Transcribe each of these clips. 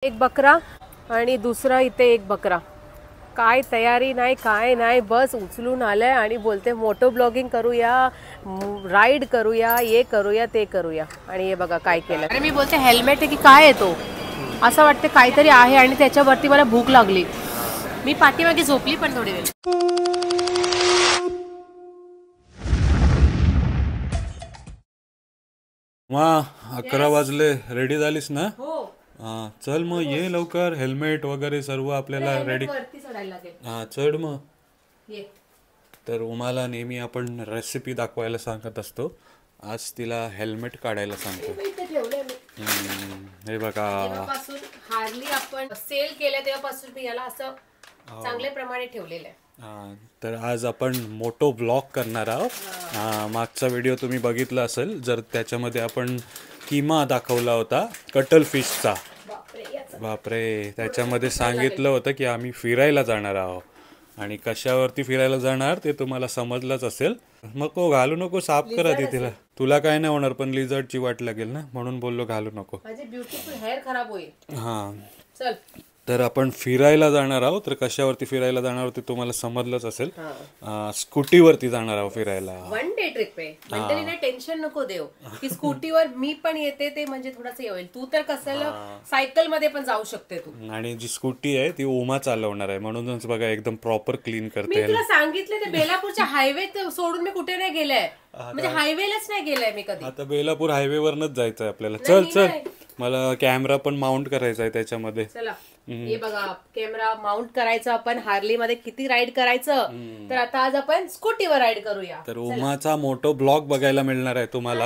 एक बकरा आणि दुसरा इथे एक बकरा. काय तयारी नाही काय नाही, बस उचलून आलंय आणि बोलते मोटो ब्लॉगिंग करूया, राईड करूया, ये करूया ते करूया. आणि हे बघा काय केलं. आणि मी बोलते हेल्मेट आहे की काय आहे तो, असं वाटतं काहीतरी आहे. आणि त्याच्यावरती मला भूक लागली, मी पाठीमागे झोपली पण थोडी वेळ. वा 11 वाजले, रेडी झालीस ना? हो. चल मग ये लवकर, हेल्मेट वगैरे सर्व आपल्याला रेडी. हा चढ मग. तर उमाला नेहमी आपण रेसिपी दाखवायला सांगत असतो, आज तिला हेल्मेट काढायला सांगतो. हे बघा, हार्ली आपण सेल केलं तेव्हापासून मी याला असं चांगल्या प्रमाणे ठेवलेलं आहे. तर आज आपण मोटो ब्लॉग करणार आहोत. मागचा व्हिडिओ तुम्ही बघितला असेल जर, त्याच्यामध्ये आपण किमा दाखवला होता कटल फिशचा. बापरे, त्याच्यामध्ये सांगितलं होतं की आम्ही फिरायला जाणार आहोत आणि कशावरती फिरायला जाणार ते तुम्हाला समजलंच असेल. नको घालू नको, साफ करा ती तिला. तुला काय नाही होणार पण लिझर्डची वाट लागेल ना, म्हणून बोललो घालू नको. माझे ब्युटिफुल हेअर खराब होईल. हा चल. तर आपण फिरायला जाणार आहोत. तर कशावरती फिरायला जाणार आहोत ते तुम्हाला समजलंच असेल. स्कूटीवरती जाणार आहोत फिरायला. वन डे ट्रिप आहे. म्हणजे टेन्शन नको देऊ की स्कूटीवर मी पण येते, ते म्हणजे थोडंसं होईल. तू तर कसं सायकल मध्ये पण जाऊ शकते तू. आणि जी स्कूटी आहे ती उमा चालवणार आहे, म्हणूनच बघा एकदम प्रॉपर क्लीन करते. मी तुला सांगितलं ते बेलापूरच्या हायवे सोडून मी कुठे नाही गेलाय, म्हणजे हायवेलाच नाही गेलाय मी कधी. आता बेलापूर हायवे वरनच जायचंय आपल्याला. चल चल, मला कॅमेरा पण माउंट करायचा आहे त्याच्यामध्ये. चला. हे बघा, कॅमेरा माउंट करायचं आपण. हार्ली मध्ये किती राईड करायचं, तर आता आज आपण स्कूटीवर राईड करूया. तर उमाचा मोटो ब्लॉग बघायला मिळणार आहे तुम्हाला.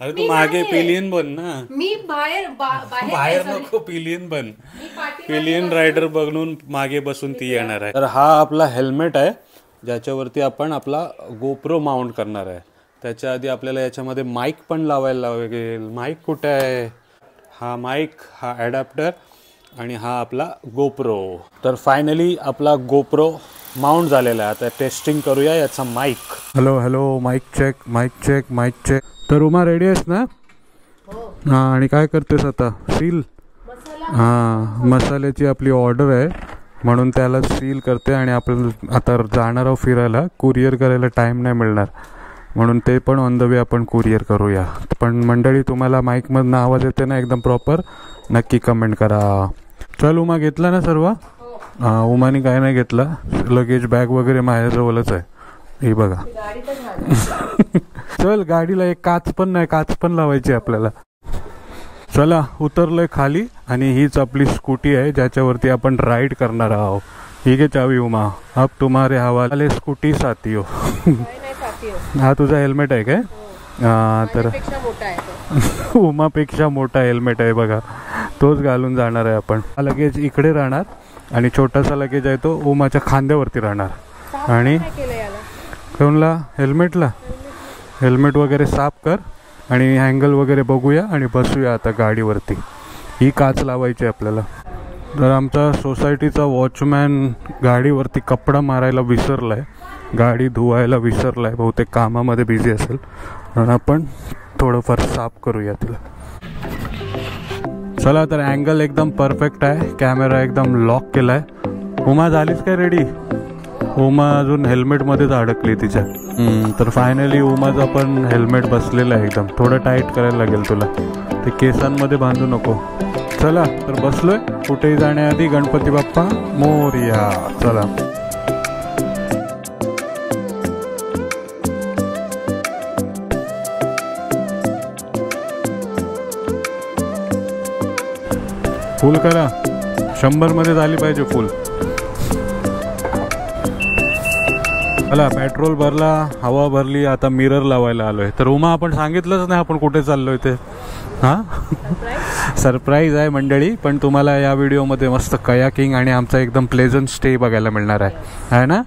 अरे तू मागे पिलियन बन ना. मी बाहेर नको, पिलियन बन. पिलियन रायडर बनून मागे बसून ती येणार आहे. तर हा आपला हेल्मेट आहे ज्याच्यावरती आपण आपला गोप्रो माउंट करणार आहे. त्याच्या आधी आपल्याला याच्यामध्ये माईक पण लावायला लागेल. माईक कुठे आहे? हा माईक, हा ॲडॅप्टर आणि हा आपला गोप्रो. तर फायनली आपला गोप्रो माउंट झालेला आहे. आता टेस्टिंग करूया याचा mic. Hello hello, mic check, mic check, mic check. तर उमा रेडी आहेस ना? हां. आणि काय करतेस आता? सील. हां, मसाल्याची आपली ऑर्डर आहे म्हणून त्याला सील करते. आणि आपण आता जाणार आहोत फिरायला, कुरिअर करायला टाईम नाही मिळणार म्हणून ते पण ऑन द वे आपण कुरिअर करूया. पण मंडळी, तुम्हाला माईकमधनं आवाज येते ना एकदम प्रॉपर? नक्की कमेंट करा. चल उमा, घेतला ना सर्व? हां, उमाने काय नाही घेतला. लगेज बॅग वगैरे माझ्याजवळच आहे, हे बघा. चल, गाडीला एक काच पण नाही, काच पण लावायची आपल्याला. चला, उतरलोय खाली आणि हीच आपली स्कूटी आहे ज्याच्यावरती आपण राईड करणार आहोत. ठीक आहे चावी उमा, अब तुम्हारे हवाले स्कूटी साथियो. हा तुझा हेल्मेट आहे काय? तर उमापेक्षा मोठा हेल्मेट आहे बघा, तोच घालून जाणार आहे आपण. हा लगेज इकडे राहणार आणि छोटासा लगेज आहे तो उमाच्या खांद्यावरती राहणार. आणि कोणला? हेल्मेटला. हेल्मेट वगैरे साफ कर आणि हँगल वगैरे बघूया आणि बसूया आता गाडीवरती. ही काच लावायची आपल्याला. तर आमचा सोसायटीचा वॉचमॅन गाडीवरती कपडा मारायला विसरला आहे, गाडी धुवायला विसरला आहे, बहुतेक कामामध्ये बिझी असेल. म्हणून आपण थोडंफार साफ करूया तिला. चला, तर अँगल एकदम परफेक्ट आहे, कॅमेरा एकदम लॉक केला आहे. उमा झालीच काय रेडी? उमा अजून हेल्मेटमध्येच अडकली तिच्या. तर फायनली उमाचं पण हेल्मेट बसलेलं आहे एकदम. थोडं टाईट करायला लागेल तुला, ते केसांमध्ये बांधू नको. चला, तर बसलोय. कुठेही जाण्याआधी गणपती बाप्पा मोरया. चला. फुल करा, 100 मध्ये झाली पाहिजे फुल. चला, पेट्रोल भरला, हवा भरली, आता मिरर लावायला आलोय. तर उमा, आपण सांगितलंच नाही आपण कुठे चाललोय ते. हां, सरप्राईज आहे मंडळी. पण तुम्हाला या व्हिडिओमध्ये मस्त कयाकिंग आणि आमचा एकदम प्लेझंट स्टे बघायला मिळणार आहे ना?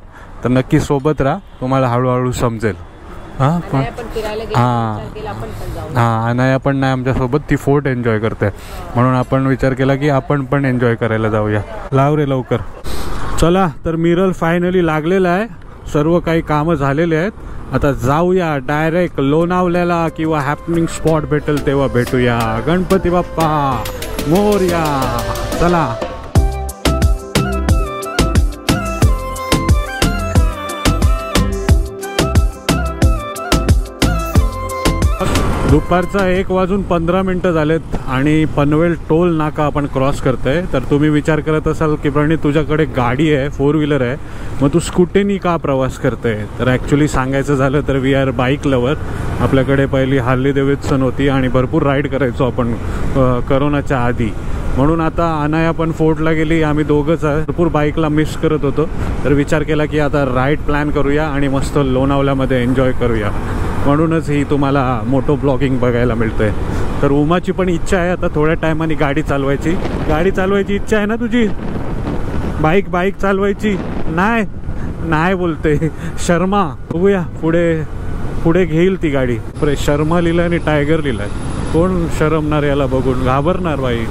तर नक्की सोबत राहा, तुम्हाला हळूहळू समजेल. हां पण हां, अनाया पण नाही आमच्यासोबत, ती फोर्ट एन्जॉय करते म्हणून आपण विचार केला की आपण पण एन्जॉय करायला जाऊया. लाव रे लवकर. चला, तर मिरर फायनली लागलेला आहे, सर्व काही कामं झालेले आहेत. आता जाऊया डायरेक्ट लोणावल्याला किंवा हॅपनिंग स्पॉट भेटेल तेव्हा भेटूया. गणपती बाप्पा मोरया. चला दुपारचा 1:15 झालेत आणि पनवेल टोल नाका आपण क्रॉस करतोय. तर तुम्ही विचार करत असाल की प्रणित तुझ्याकडे गाडी आहे, 4 व्हीलर आहे, मग तू स्कूटीनी का प्रवास करते. तर ॲक्च्युली सांगायचं झालं तर वी आर बाईक लवर. आपल्याकडे पहिली हार्ली डेव्हिडसन होती आणि भरपूर राईड करायचो आपण करोनाच्या आधी. म्हणून आता अनाया पण फोर्टला गेली, आम्ही दोघंच भरपूर बाईकला मिस करत होतो. तर विचार केला की आता राईड प्लॅन करूया आणि मस्त लोणावल्यामध्ये एन्जॉय करूया. म्हणूनच ही तुम्हाला मोटो ब्लॉगिंग बघायला मिळतंय. तर उमाची पण इच्छा आहे आता थोड्या टायमाने गाडी चालवायची. गाडी चालवायची इच्छा आहे ना तुझी. बाईक चालवायची नाही बोलते. शर्मा बघूया पुढे घेईल ती गाडी. शर्मा लिहिलंय आणि टायगर लिहिलंय. कोण शरमणार याला बघून, घाबरणार बाई.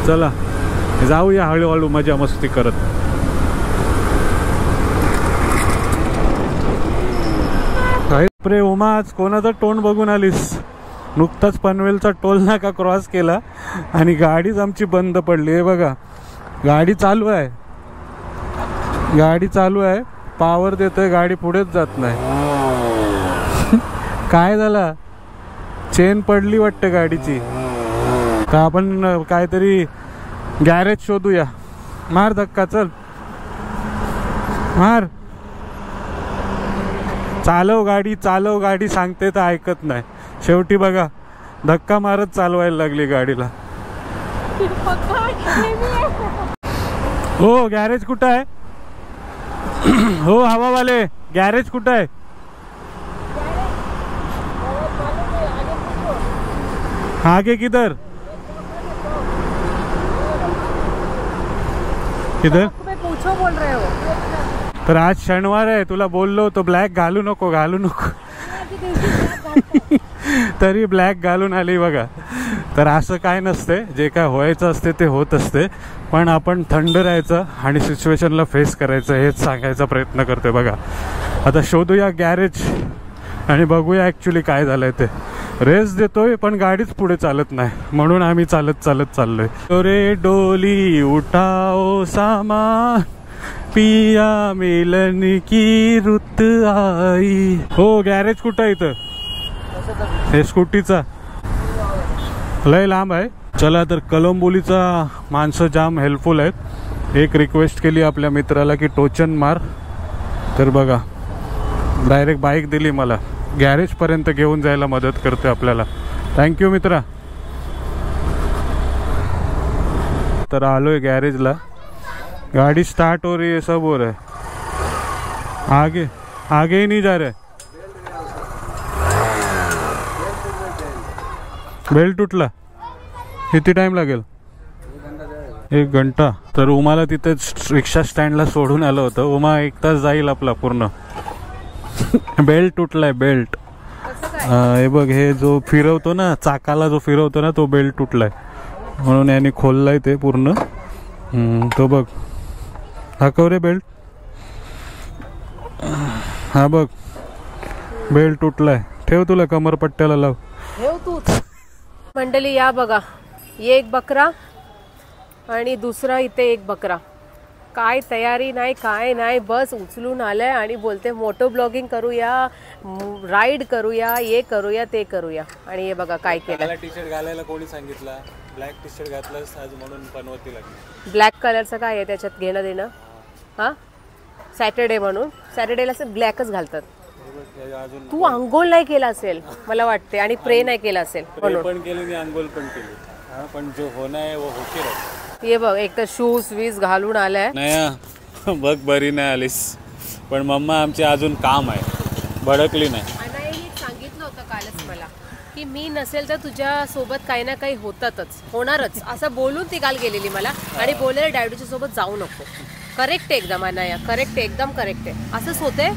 चला जाऊया हळूहळू मजा मस्ती करत. प्रे उमा, आज कोणाचा तोंड बघून आलीस. नुकताच पनवेलचा टोल नाका क्रॉस केला आणि गाडीच आमची बंद पडली. हे बघा गाडी चालू आहे, पावर देतोय, गाडी पुढेच जात नाही. काय झालं, चेन पडली वाटतं गाडीची. तर आपण काहीतरी गॅरेज शोधूया. मार धक्का, चल मार. चालव गाडी सांगते तर ऐकत नाही. शेवटी बघा धक्का मारत चालवायला लागली गाडीला. हो गॅरेज कुठं आहे. हो हवावाले गॅरेज कुठं आहे. आगे किधर पूछो बोल रहे हो. तर आज शनिवार आहे, तुला बोललो तो ब्लॅक घालू नको तरी ब्लॅक घालून आली बघा. तर असं काय नसते, जे काय व्हायचं असते ते होत असते. पण आपण थंड राहायचं आणि सिच्युएशनला फेस करायचं हेच सांगायचा प्रयत्न करतोय. बघा आता शोधूया गॅरेज आणि बघूया ॲक्च्युली काय झालंय ते. रेस देतोय पण गाडीच पुढे चालत नाही, म्हणून आम्ही चालत चाललोय. रे डोली उठाओ सामान, पिया मिलन की रुत आई. हो गॅरेज कुठं आहे इथं. हे स्कूटीचा लय लांब आहे. चला तर कलंबोलीचा माणसं जाम हेल्पफुल आहेत. एक रिक्वेस्ट केली आपल्या मित्राला की टोचन मार, तर बघा डायरेक्ट बाईक दिली मला. गॅरेज पर्यंत घेऊन जायला मदत करते आपल्याला. थँक्यू मित्रा. तर आलोय गॅरेजला. गाड़ी स्टार्ट हो रही है, सब हो रहा है. आगे ही नहीं जा रहा है. बेल्ट तुटला. किती टाइम लागेल. 1 घंटा. तर उमाला तिथे रिक्षा स्टँडला सोडून आलं होतं. उमा 1 तास जाईल आपला पूर्ण. बेल्ट तुटलाय, बेल्ट. हे बघ, हे जो फिरवतो ना, चाकाला जो फिरवतो ना, तो बेल्ट तुटलाय. म्हणून याने खोललाय ते पूर्ण. तो बघ, दाखव रे बेल्ट. हा बघ बेल्ट तुटलाय. ठेव, तुला कमरपट्ट्याला लाव. ठेव तू. मंडळी या बघा, एक बकरा आणि दुसरा इथे एक बकरा. काय तयारी नाही, काय नाही, बस उचलून आलाय आणि बोलते मोटो ब्लॉगिंग करूया, राईड करूया, ये करूया, ते करूया. आणि हे बघा काय केलं. टी शर्ट घालायला कोणी सांगितलं. ब्लॅक टी शर्ट घातलंस आज म्हणून पनवती लागली. ब्लॅक कलरचं काय आहे त्याच्यात घेणं देणं. हां, सॅटर्डे म्हणून सॅटर्डेला असं ब्लॅकच घालतात. तू आंघोळ नाही केला असेल मला वाटते आणि प्रे नाही केला असेल म्हणून. पण केली मी, आंघोळ पण केली. पण जो होना है वो होके रहा. ये बघ, एक तर शूज वीज घालून आलाय. नाही बघ, बरी नाही आलीस. पण मम्मा आमची अजून काम आहे, भडकली नाही. सांगितलं होतं कालच मला की मी नसेल तर तुझ्या सोबत काही ना काही होणारच असं बोलून ती काल गेलेली मला. आणि बोलायला डॅडूच्या सोबत जाऊ नको. करेक्ट आहे एकदम अनाया, करेक्ट आहे, एकदम करेक्ट आहे. असंच होते,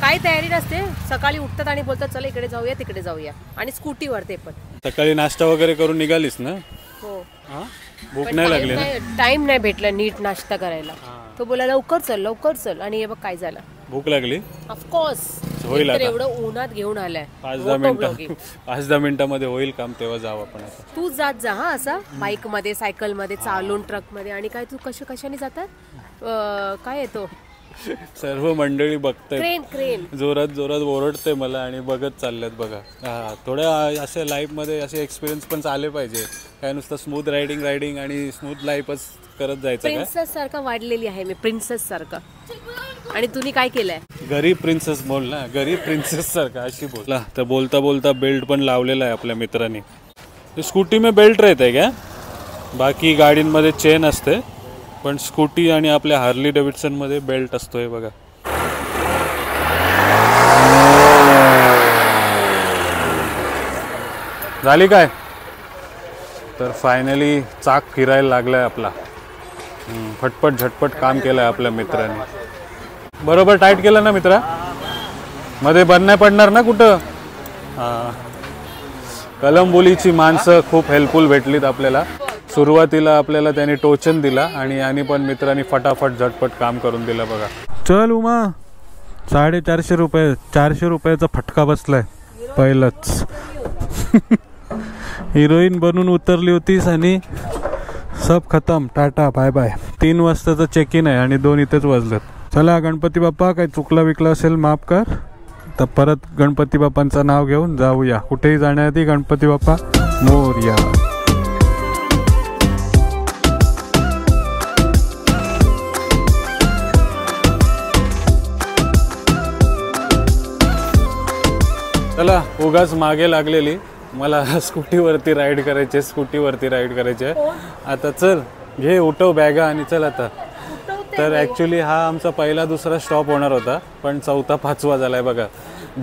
काही तयारी नसते. सकाळी उठतात आणि बोलतात चला इकडे जाऊया, तिकडे जाऊया, आणि स्कूटीवर ते पण. सकाळी नाश्ता वगैरे करून निघालीस ना. हो. भूक नाही लागली. टाइम नाही भेटला नीट नाश्ता करायला. तो बोला लवकर चल, लवकर चल. आणि हे बघ काय झालं. भूक लागली ऑफकोर्स. होईल तर आता एवढं उन्हात घेऊन आलाय 5-10 मिनिटामध्ये होईल काम, तेव्हा जाऊ आपण आता. तू जात जा हा असा बाईक मध्ये, सायकल मध्ये, चालून, ट्रक मध्ये. आणि काय तू कशाने जातात, काय येतो, सर्व मंडळी बघतायत, क्रेन जोरात जोरात ओरडते मला आणि बघत चालल्यात बघा. हा, थोड्या असे लाईफमध्ये असे एक्सपिरियन्स पण आले पाहिजे. काय नुसतं स्मूथ रायडिंग आणि स्मूथ लाईफच करत जायचं काय. प्रिन्सेस सारखा वाढलेली आहे मी, प्रिन्सेस सारखा. आणि तुम्ही काय केलंय, गरीब प्रिन्सेस बोल ना, गरीब प्रिन्सेस सारखा अशी बोला. तर बोलता बोलता बेल्ट पण लावलेला आहे आपल्या मित्रांनी. स्कूटी में बेल्ट रहता क्या? बाकी गाडींमध्ये चेन असते, पण स्कूटी आणि आपल्या हार्ली डेव्हिडसन मध्ये बेल्ट असतोय बघा. झाली काय? तर फायनली चाक फिरायला लागलाय आपला. फटफट झटपट काम केलंय आपल्या मित्रांनी. बरोबर टाईट केलं ना मित्रा? मध्ये बंद नाही पडणार ना कुठं? कलंबोलीची माणसं खूप हेल्पफुल भेटलीत आपल्याला. सुरुवातीला आपल्याला त्यांनी टोचन दिला आणि पण मित्रांनी फटाफट झटपट काम करून दिलं बघा. चल उमा, 450 रुपये, 400 रुपयाचा फटका बसलाय पहिलंच. हिरोईन बनून उतरली होतीस आणि सब खतम, टाटा बाय बाय. 3 वाजताचं चेक इन आहे आणि 2 इथेच वाजलेत. चला गणपती बाप्पा, काही चुकला विकला असेल माफ कर. तर परत गणपती बाप्पांचं नाव घेऊन जाऊया. कुठेही जाण्याआधी गणपती बाप्पा मोरया. चला, उगाच मागे लागलेली मला स्कूटीवरती राईड करायचे. आता चल घे, उठव बॅगा आणि चल आता. तर ॲक्च्युली हा आमचा पहिला दुसरा स्टॉप होणार होता, पण 4-5 झालाय बघा.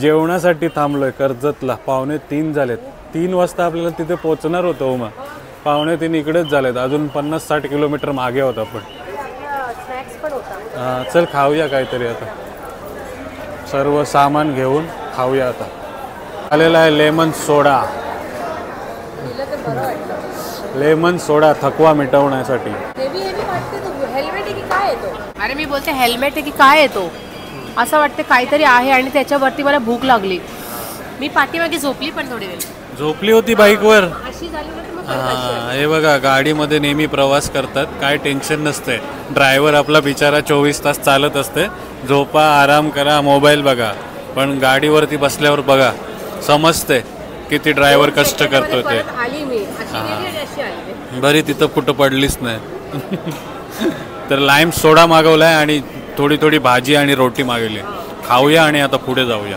जेवणासाठी थांबलोय कर्जतला. 2:45 झालेत. 3 वाजता आपल्याला तिथे पोहोचणार होतो मग 2:45 इकडेच झालेत. अजून 50-60 किलोमीटर मागे होता. पण चल खाऊया काहीतरी आता. सर्व सामान घेऊन खाऊया आता. आलेला आहे लेमन सोडा. लेमन सोडा थकवा मिटवण्यासाठी. अरे मी बोलते हेल्मेट आहे की काय येतो, असं वाटतं काहीतरी आहे. आणि त्याच्यावरती मला भूक लागली. मी पाठीमागे झोपली, पण थोडी वेळ झोपली होती बाईकवर. अशी झाली ना. हे बघा, गाडीमध्ये नेहमी प्रवास करतात, काय टेन्शन नसते. ड्रायव्हर आपला बिचारा 24 तास चालत असते. झोपा, आराम करा, मोबाईल बघा. पण गाडीवरती बसल्यावर बघा, समजते किती ड्रायव्हर कष्ट करतो ते. बरी तिथं कुठं पडलीच नाही. तर लाईम सोडा मागवलाय आणि थोडी भाजी आणि रोटी मागवली. खाऊया आणि आता पुढे जाऊया.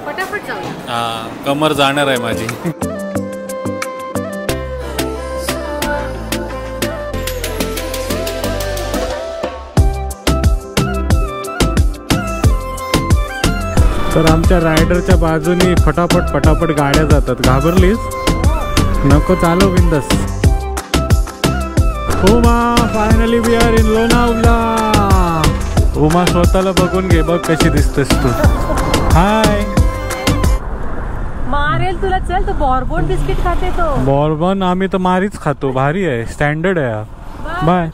फटाफट जाऊया. कमर जाणार आहे माझी. तर आमच्या रायडरच्या बाजूनी फटाफट गाड्या जातात. घाबरलीस? नको, चालव बिंदास. Uma, finally we are in Lonavala. Uma स्वतःला बघून घे, बघ कशी दिसतेस तू. हाय. मारेल तुला. चल, तू बॉर्बन बिस्किट खाते तो. बॉर्बन आम्ही तर मारीच खातो, भारी आहे, स्टँडर्ड आहे. बाय.